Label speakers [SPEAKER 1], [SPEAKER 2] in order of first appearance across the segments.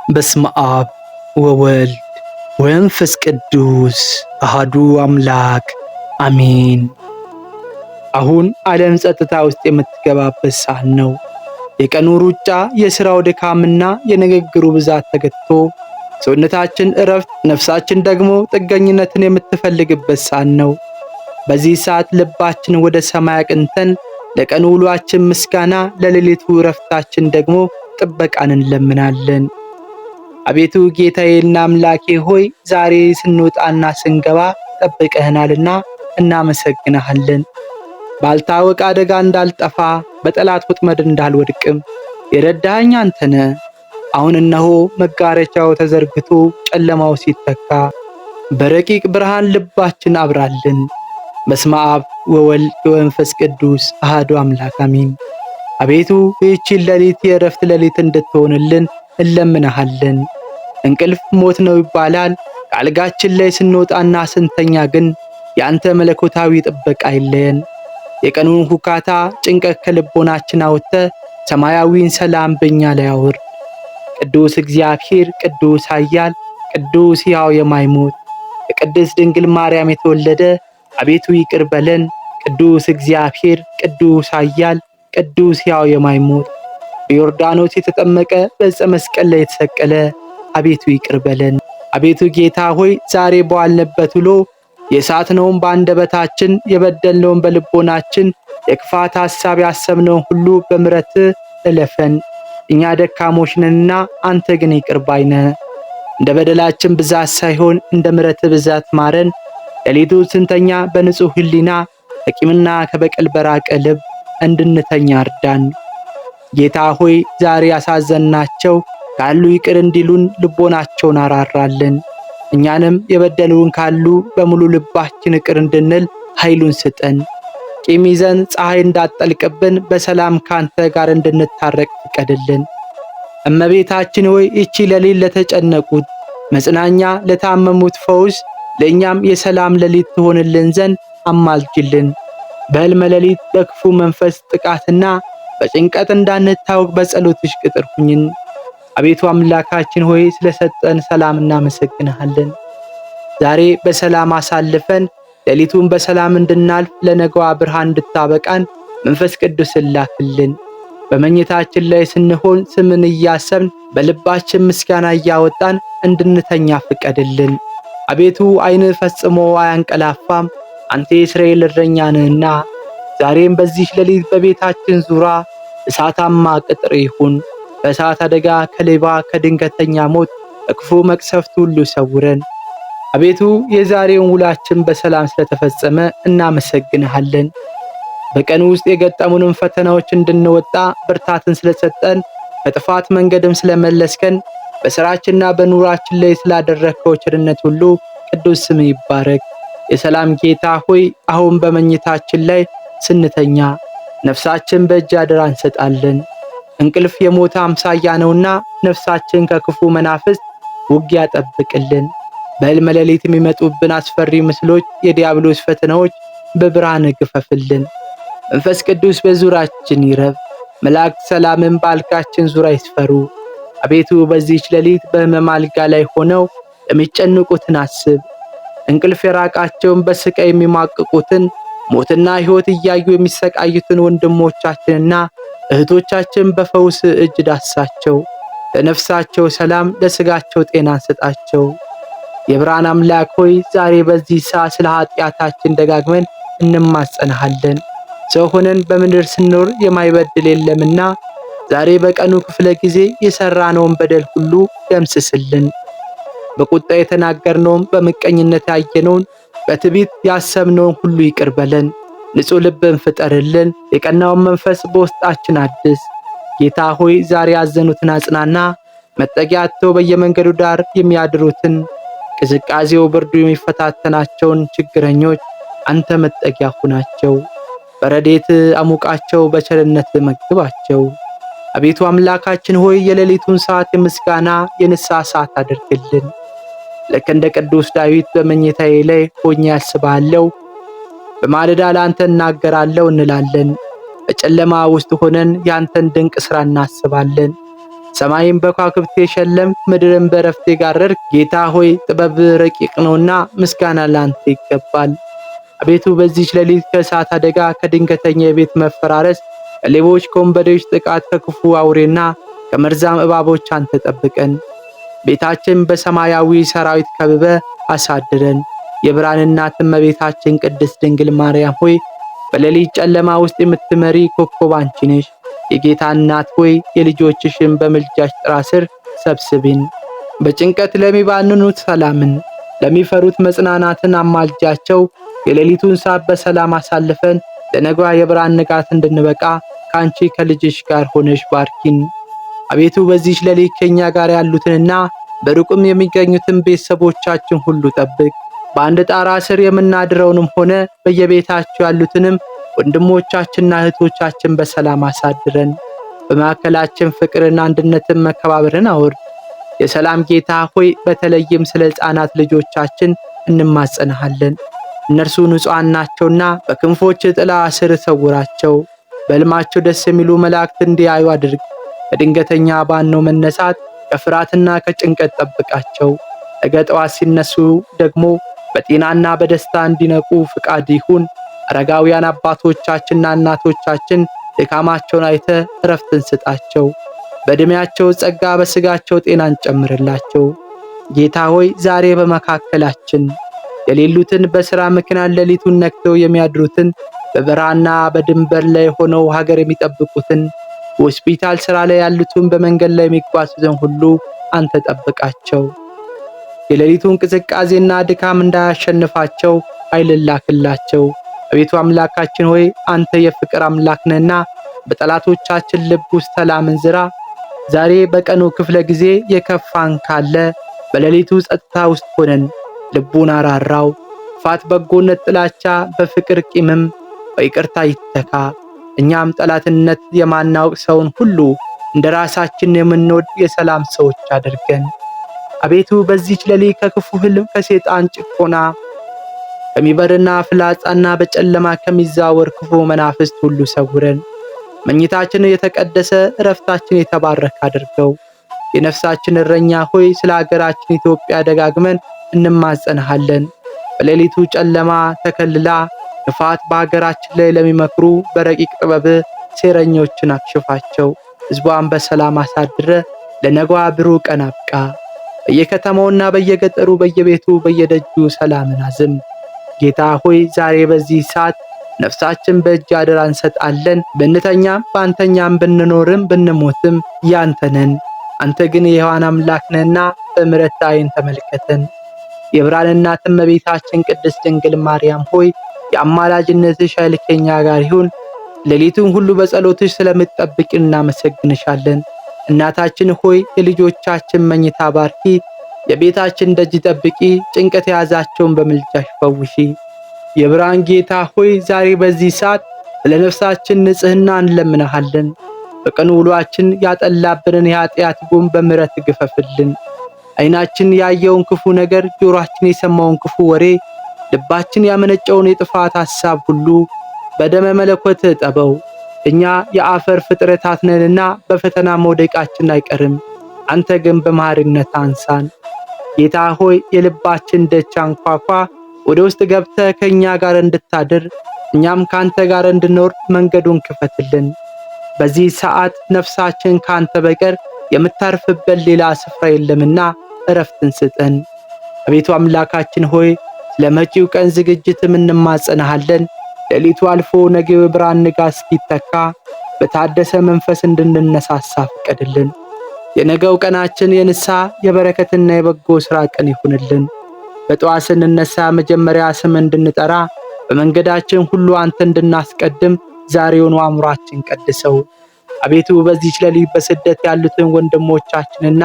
[SPEAKER 1] በስመ አብ ወወልድ ወመንፈስ ቅዱስ አሐዱ አምላክ አሜን። አሁን ዓለም ጸጥታ ውስጥ የምትገባበት ሰዓት ነው። የቀኑ ሩጫ፣ የሥራው ድካምና የንግግሩ ብዛት ተገትቶ ሰውነታችን እረፍት፣ ነፍሳችን ደግሞ ጥገኝነትን የምትፈልግበት ሰዓት ነው። በዚህ ሰዓት ልባችን ወደ ሰማይ አቅንተን ለቀኑ ውሏችን ምስጋና፣ ለሌሊቱ እረፍታችን ደግሞ ጥበቃን እንለምናለን። አቤቱ ጌታዬና አምላኬ ሆይ ዛሬ ስንወጣና ስንገባ ጠብቀህናልና እናመሰግንሃለን። ባልታወቀ አደጋ እንዳልጠፋ በጠላት ወጥመድ እንዳልወድቅም የረዳኸኝ አንተ ነህ። አሁን እነሆ መጋረጃው ተዘርግቶ ጨለማው ሲተካ በረቂቅ ብርሃን ልባችን አብራልን። በስመ አብ ወወልድ ወመንፈስ ቅዱስ አሐዱ አምላክ አሜን። አቤቱ ይህችን ሌሊት የእረፍት ሌሊት እንድትሆንልን እንለምንሃለን። እንቅልፍ ሞት ነው ይባላል። ከአልጋችን ላይ ስንወጣና ስንተኛ ግን ያንተ መለኮታዊ ጥበቃ አይለየን። የቀኑን ሁካታ ጭንቀት ከልቦናችን አውጥተህ ሰማያዊን ሰላም በእኛ ላይ አውርድ። ቅዱስ እግዚአብሔር፣ ቅዱስ ኃያል፣ ቅዱስ ሕያው የማይሞት ከቅድስት ድንግል ማርያም የተወለደ አቤቱ ይቅር በለን። ቅዱስ እግዚአብሔር፣ ቅዱስ ኃያል፣ ቅዱስ ሕያው የማይሞት በዮርዳኖስ የተጠመቀ በዕፀ መስቀል ላይ የተሰቀለ አቤቱ ይቅር በለን። አቤቱ ጌታ ሆይ ዛሬ በዋልንበት ውሎ የሳትነውን በአንደበታችን የበደልነውን በልቦናችን የክፋት ሐሳብ ያሰብነውን ሁሉ በምሕረትህ እለፈን። እኛ ደካሞች ነንና አንተ ግን ይቅር ባይ ነህ። እንደ በደላችን ብዛት ሳይሆን እንደ ምሕረትህ ብዛት ማረን። ሌሊቱ ስንተኛ በንጹሕ ሕሊና ከቂምና ከበቀል በራቀ ልብ እንድንተኛ እርዳን። ጌታ ሆይ ዛሬ ያሳዘንናቸው ካሉ ይቅር እንዲሉን ልቦናቸውን አራራልን። እኛንም የበደሉን ካሉ በሙሉ ልባችን ይቅር እንድንል ኃይሉን ስጠን። ቂም ይዘን ፀሐይ እንዳትጠልቅብን በሰላም ካንተ ጋር እንድንታረቅ ፍቀድልን። እመቤታችን ሆይ ይቺ ሌሊት ለተጨነቁት መጽናኛ፣ ለታመሙት ፈውስ፣ ለእኛም የሰላም ሌሊት ትሆንልን ዘንድ አማልጅልን። በሕልመ ሌሊት በክፉ መንፈስ ጥቃትና በጭንቀት እንዳንታወቅ በጸሎትሽ ቅጥር ሁኝን። አቤቱ አምላካችን ሆይ ስለሰጠን ሰላም እናመሰግንሃለን። ዛሬ በሰላም አሳልፈን ሌሊቱን በሰላም እንድናልፍ ለነገዋ ብርሃን እንድታበቃን መንፈስ ቅዱስን ላክልን። በመኝታችን ላይ ስንሆን ስምን እያሰብን በልባችን ምስጋና እያወጣን እንድንተኛ ፍቀድልን። አቤቱ ዓይንህ ፈጽሞ አያንቀላፋም፣ አንተ የእስራኤል እረኛ ነህና። ዛሬም በዚህ ሌሊት በቤታችን ዙሪያ እሳታማ ቅጥር ይሁን። ከእሳት አደጋ፣ ከሌባ፣ ከድንገተኛ ሞት፣ ከክፉ መቅሰፍት ሁሉ ሰውረን። አቤቱ የዛሬውን ውላችን በሰላም ስለተፈጸመ እናመሰግንሃለን። በቀኑ ውስጥ የገጠሙንን ፈተናዎች እንድንወጣ ብርታትን ስለሰጠን፣ ከጥፋት መንገድም ስለመለስከን፣ በሥራችንና በኑራችን ላይ ስላደረግከው ቸርነት ሁሉ ቅዱስ ስም ይባረክ። የሰላም ጌታ ሆይ አሁን በመኝታችን ላይ ስንተኛ ነፍሳችን በእጅ አደራ እንሰጣለን። እንቅልፍ የሞት አምሳያ ነውና ነፍሳችን ከክፉ መናፍስት ውጊያ ጠብቅልን። በሕልመ ሌሊት የሚመጡብን አስፈሪ ምስሎች፣ የዲያብሎስ ፈተናዎች በብርሃን ግፈፍልን። መንፈስ ቅዱስ በዙሪያችን ይረፍ። መላእክት ሰላምን በአልጋችን ዙሪያ ይስፈሩ። አቤቱ በዚህች ሌሊት በሕመም አልጋ ላይ ሆነው የሚጨንቁትን አስብ። እንቅልፍ የራቃቸውን በስቃይ የሚማቅቁትን ሞትና ሕይወት እያዩ የሚሰቃዩትን ወንድሞቻችንና እህቶቻችን በፈውስ እጅ ዳሳቸው። ለነፍሳቸው ሰላም፣ ለሥጋቸው ጤና ስጣቸው። የብርሃን አምላክ ሆይ ዛሬ በዚህ ሰዓት ስለ ኃጢአታችን ደጋግመን እንማጸንሃለን። ሰው ሆነን በምድር ስንኖር የማይበድል የለምና ዛሬ በቀኑ ክፍለ ጊዜ የሠራነውን በደል ሁሉ ደምስስልን። በቁጣ የተናገርነውን፣ በምቀኝነት ያየነውን፣ በትዕቢት ያሰብነውን ሁሉ ይቅር በለን። ንጹሕ ልብን ፍጠርልን። የቀናውን መንፈስ በውስጣችን አድስ። ጌታ ሆይ ዛሬ ያዘኑትን አጽናና። መጠጊያ አጥተው በየመንገዱ ዳር የሚያድሩትን፣ ቅዝቃዜው ብርዱ የሚፈታተናቸውን ችግረኞች አንተ መጠጊያ ሁናቸው። በረድኤት አሙቃቸው፣ በቸርነት መግባቸው። አቤቱ አምላካችን ሆይ የሌሊቱን ሰዓት የምስጋና የንስሐ ሰዓት አድርግልን። ልክ እንደ ቅዱስ ዳዊት በመኝታዬ ላይ ሆኜ ያስብሃለሁ፣ በማለዳ ለአንተ እናገራለሁ እንላለን። በጨለማ ውስጥ ሆነን ያንተን ድንቅ ሥራ እናስባለን። ሰማይን በከዋክብት የሸለምክ ምድርን በረፍት የጋረድክ ጌታ ሆይ ጥበብ ረቂቅ ነውና ምስጋና ላንተ ይገባል። አቤቱ በዚህች ሌሊት ከእሳት አደጋ፣ ከድንገተኛ የቤት መፈራረስ፣ ከሌቦች፣ ከወንበዴዎች ጥቃት፣ ከክፉ አውሬና ከመርዛም እባቦች አንተ ጠብቀን። ቤታችን በሰማያዊ ሰራዊት ከብበ አሳድረን። የብርሃን እናት እመቤታችን ቅድስት ድንግል ማርያም ሆይ በሌሊት ጨለማ ውስጥ የምትመሪ ኮከብ አንቺ ነሽ። የጌታ እናት ሆይ የልጆችሽን በምልጃሽ ጥላ ስር ሰብስቢን። በጭንቀት ለሚባንኑት ሰላምን፣ ለሚፈሩት መጽናናትን አማልጃቸው። የሌሊቱን ሰዓት በሰላም አሳልፈን ለነገዋ የብርሃን ንጋት እንድንበቃ ከአንቺ ከልጅሽ ጋር ሆነሽ ባርኪን። አቤቱ በዚህች ሌሊት ከኛ ጋር ያሉትንና በሩቅም የሚገኙትን ቤተሰቦቻችን ሁሉ ጠብቅ። በአንድ ጣራ ስር የምናድረውንም ሆነ በየቤታቸው ያሉትንም ወንድሞቻችንና እህቶቻችን በሰላም አሳድረን። በመካከላችን ፍቅርን፣ አንድነትን፣ መከባበርን አውርድ። የሰላም ጌታ ሆይ በተለይም ስለ ሕፃናት ልጆቻችን እንማጸንሃለን። እነርሱ ንጹሐን ናቸውና በክንፎች ጥላ ስር ሰውራቸው። በሕልማቸው ደስ የሚሉ መላእክት እንዲያዩ አድርግ። ከድንገተኛ ባነው መነሳት ከፍርሃትና ከጭንቀት ጠብቃቸው። ነገ ጠዋት ሲነሱ ደግሞ በጤናና በደስታ እንዲነቁ ፍቃድ ይሁን። አረጋውያን አባቶቻችንና እናቶቻችን ድካማቸውን አይተ እረፍትን ስጣቸው። በዕድሜያቸው ጸጋ፣ በሥጋቸው ጤናን ጨምርላቸው። ጌታ ሆይ ዛሬ በመካከላችን የሌሉትን፣ በሥራ ምክንያት ሌሊቱን ነክተው የሚያድሩትን፣ በበረሃና በድንበር ላይ ሆነው ሀገር የሚጠብቁትን፣ ሆስፒታል ሥራ ላይ ያሉትን፣ በመንገድ ላይ የሚጓዙትን ሁሉ አንተ ጠብቃቸው። የሌሊቱን ቅዝቃዜና ድካም እንዳያሸንፋቸው ኃይል ላክላቸው። አቤቱ አምላካችን ሆይ አንተ የፍቅር አምላክ ነህና በጠላቶቻችን ልብ ውስጥ ሰላምን ዝራ። ዛሬ በቀኑ ክፍለ ጊዜ የከፋን ካለ በሌሊቱ ጸጥታ ውስጥ ሆነን ልቡን አራራው። ክፋት፣ በጎነት፣ ጥላቻ በፍቅር ቂምም በይቅርታ ይተካ። እኛም ጠላትነት የማናውቅ ሰውን ሁሉ እንደ ራሳችን የምንወድ የሰላም ሰዎች አድርገን። አቤቱ በዚህች ሌሊት ከክፉ ህልም፣ ከሰይጣን ጭቆና፣ ከሚበርና ፍላጻና በጨለማ ከሚዛወር ክፉ መናፍስት ሁሉ ሰውረን። መኝታችን የተቀደሰ፣ እረፍታችን የተባረከ አድርገው። የነፍሳችን እረኛ ሆይ ስለ ሀገራችን ኢትዮጵያ ደጋግመን እንማጸንሃለን። በሌሊቱ ጨለማ ተከልላ ክፋት በሀገራችን ላይ ለሚመክሩ በረቂቅ ጥበብ ሴረኞችን አክሽፋቸው። ሕዝቧን በሰላም አሳድረ ለነገዋ ብሩህ ቀን አብቃ። በየከተማውና በየገጠሩ በየቤቱ በየደጁ ሰላምን አዝም። ጌታ ሆይ ዛሬ በዚህ ሰዓት ነፍሳችን በእጅ አደራ እንሰጣለን። ብንተኛም ባንተኛም ብንኖርም ብንሞትም ያንተ ነን። አንተ ግን የሕያዋን አምላክ ነህና በምሕረት ዓይን ተመልከተን። የብርሃን እናት እመቤታችን ቅድስት ድንግል ማርያም ሆይ የአማላጅነትሽ ኃይል ከእኛ ጋር ይሁን። ሌሊቱን ሁሉ በጸሎትሽ ስለምትጠብቂ እናመሰግንሻለን። እናታችን ሆይ የልጆቻችን መኝታ ባርኪ፣ የቤታችን ደጅ ጠብቂ፣ ጭንቀት የያዛቸውን በምልጃሽ ፈውሺ። የብርሃን ጌታ ሆይ ዛሬ በዚህ ሰዓት ስለ ነፍሳችን ንጽሕና እንለምንሃለን። በቀኑ ውሏችን ያጠላብንን የኃጢአት ጉም በምሕረት ግፈፍልን። ዓይናችን ያየውን ክፉ ነገር፣ ጆሮአችን የሰማውን ክፉ ወሬ፣ ልባችን ያመነጨውን የጥፋት ሐሳብ ሁሉ በደመ መለኮት እጠበው። እኛ የአፈር ፍጥረታት ነንና በፈተና መውደቃችን አይቀርም። አንተ ግን በመሐሪነት አንሳን። ጌታ ሆይ የልባችን ደጅ አንኳኳ። ወደ ውስጥ ገብተህ ከእኛ ጋር እንድታድር እኛም ካንተ ጋር እንድንኖር መንገዱን ክፈትልን። በዚህ ሰዓት ነፍሳችን ካንተ በቀር የምታርፍበት ሌላ ስፍራ የለምና እረፍትን ስጠን። አቤቱ አምላካችን ሆይ ለመጪው ቀን ዝግጅትም እንማጸንሃለን። ሌሊቱ አልፎ ነገው የብርሃን ንጋት እስኪተካ በታደሰ መንፈስ እንድንነሳሳ ፍቀድልን። የነገው ቀናችን የንስሐ የበረከትና የበጎ ሥራ ቀን ይሁንልን። በጠዋት ስንነሳ መጀመሪያ ስም እንድንጠራ በመንገዳችን ሁሉ አንተ እንድናስቀድም ዛሬውኑ አእምሯችን ቀድሰው። አቤቱ በዚህች ሌሊት በስደት ያሉትን ወንድሞቻችንና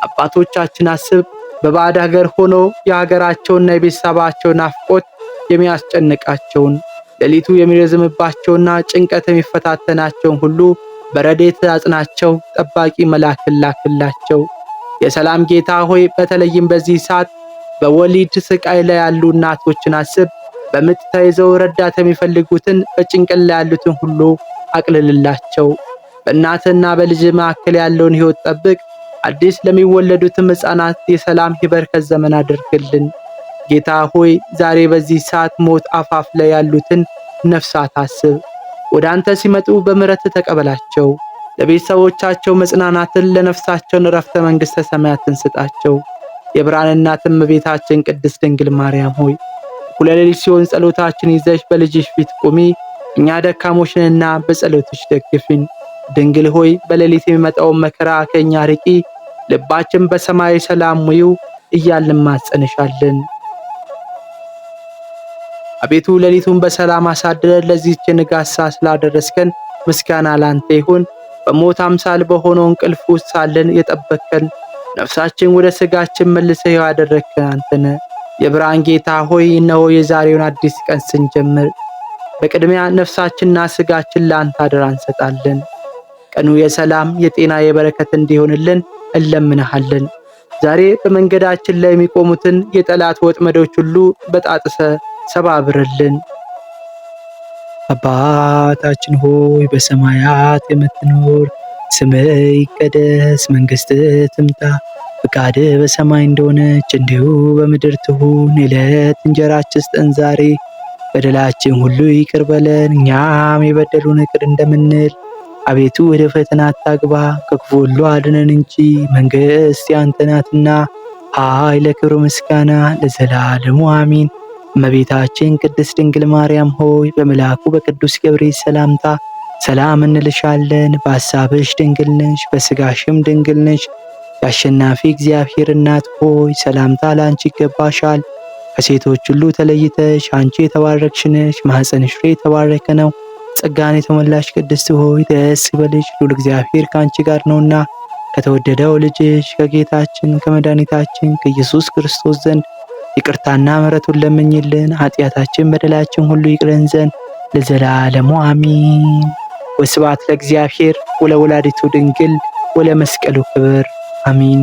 [SPEAKER 1] አባቶቻችን አስብ። በባዕድ ሀገር ሆኖ የሀገራቸውና የቤተሰባቸው ናፍቆት የሚያስጨንቃቸውን፣ ሌሊቱ የሚረዝምባቸውና ጭንቀት የሚፈታተናቸውን ሁሉ በረድኤት አጽናቸው። ጠባቂ መልአክን ላክላቸው። የሰላም ጌታ ሆይ በተለይም በዚህ ሰዓት በወሊድ ስቃይ ላይ ያሉ እናቶችን አስብ። በምጥ ተይዘው ረዳት የሚፈልጉትን፣ በጭንቀት ላይ ያሉትን ሁሉ አቅልልላቸው። በእናትና በልጅ መካከል ያለውን ሕይወት ጠብቅ። አዲስ ለሚወለዱትም ሕፃናት የሰላም የበረከት ዘመን አድርግልን። ጌታ ሆይ ዛሬ በዚህ ሰዓት ሞት አፋፍ ላይ ያሉትን ነፍሳት አስብ። ወደ አንተ ሲመጡ በምሕረት ተቀበላቸው። ለቤተሰቦቻቸው መጽናናትን፣ ለነፍሳቸውን ዕረፍተ መንግሥተ ሰማያትን ስጣቸው። የብርሃን እናት እመቤታችን ቅድስት ድንግል ማርያም ሆይ እኩለ ሌሊት ሲሆን ጸሎታችን ይዘሽ በልጅሽ ፊት ቁሚ። እኛ ደካሞችንና በጸሎትሽ ደግፊን። ድንግል ሆይ በሌሊት የሚመጣውን መከራ ከእኛ ርቂ። ልባችን በሰማያዊ ሰላም ሙዩ እያልን ማጸንሻለን። አቤቱ ሌሊቱን በሰላም አሳድረን ለዚህች ንጋት ሰዓት ስላደረስከን ምስጋና ላንተ ይሁን። በሞት አምሳል በሆነው እንቅልፍ ውስጥ ሳለን የጠበቅከን፣ ነፍሳችን ወደ ሥጋችን መልሰህ ያደረግከን አንተ ነህ። የብርሃን ጌታ ሆይ እነሆ የዛሬውን አዲስ ቀን ስንጀምር በቅድሚያ ነፍሳችንና ሥጋችን ለአንተ አደራ እንሰጣለን። ቀኑ የሰላም የጤና የበረከት እንዲሆንልን እንለምንሃለን። ዛሬ በመንገዳችን ላይ የሚቆሙትን የጠላት ወጥመዶች ሁሉ በጣጥሰ ሰባብርልን። አባታችን ሆይ በሰማያት የምትኖር፣ ስምህ ይቀደስ፣ መንግሥትህ ትምጣ፣ ፈቃድህ በሰማይ እንደሆነች እንዲሁ በምድር ትሁን። የዕለት እንጀራችንን ስጠን ዛሬ፣ በደላችን ሁሉ ይቅር በለን እኛም የበደሉን ይቅር እንደምንል። አቤቱ ወደ ፈተና አታግባ፣ ከክፉ ሁሉ አድነን እንጂ መንግሥት ያንተ ናትና፣ ኃይል፣ ክብር፣ ምስጋና ለዘላለሙ አሜን። እመቤታችን ቅድስት ድንግል ማርያም ሆይ በመልአኩ በቅዱስ ገብርኤል ሰላምታ ሰላም እንልሻለን። በሐሳብሽ ድንግል ነሽ፣ በሥጋሽም ድንግል ነሽ። የአሸናፊ እግዚአብሔር እናት ሆይ ሰላምታ ለአንቺ ይገባሻል። ከሴቶች ሁሉ ተለይተሽ አንቺ የተባረክሽ ነሽ፣ ማኅፀንሽ ፍሬ የተባረከ ነው። ጸጋን የተሞላሽ ቅድስት ሆይ ደስ ይበልሽ፣ ልዑል እግዚአብሔር ከአንቺ ጋር ነውና ከተወደደው ልጅሽ ከጌታችን ከመድኃኒታችን ከኢየሱስ ክርስቶስ ዘንድ ይቅርታና ምሕረቱን ለምኝልን፣ ኃጢአታችን በደላችን ሁሉ ይቅረን ዘንድ ለዘላለሙ አሜን። ወስብሐት ለእግዚአብሔር ወለወላዲቱ ድንግል ወለመስቀሉ ክብር አሜን።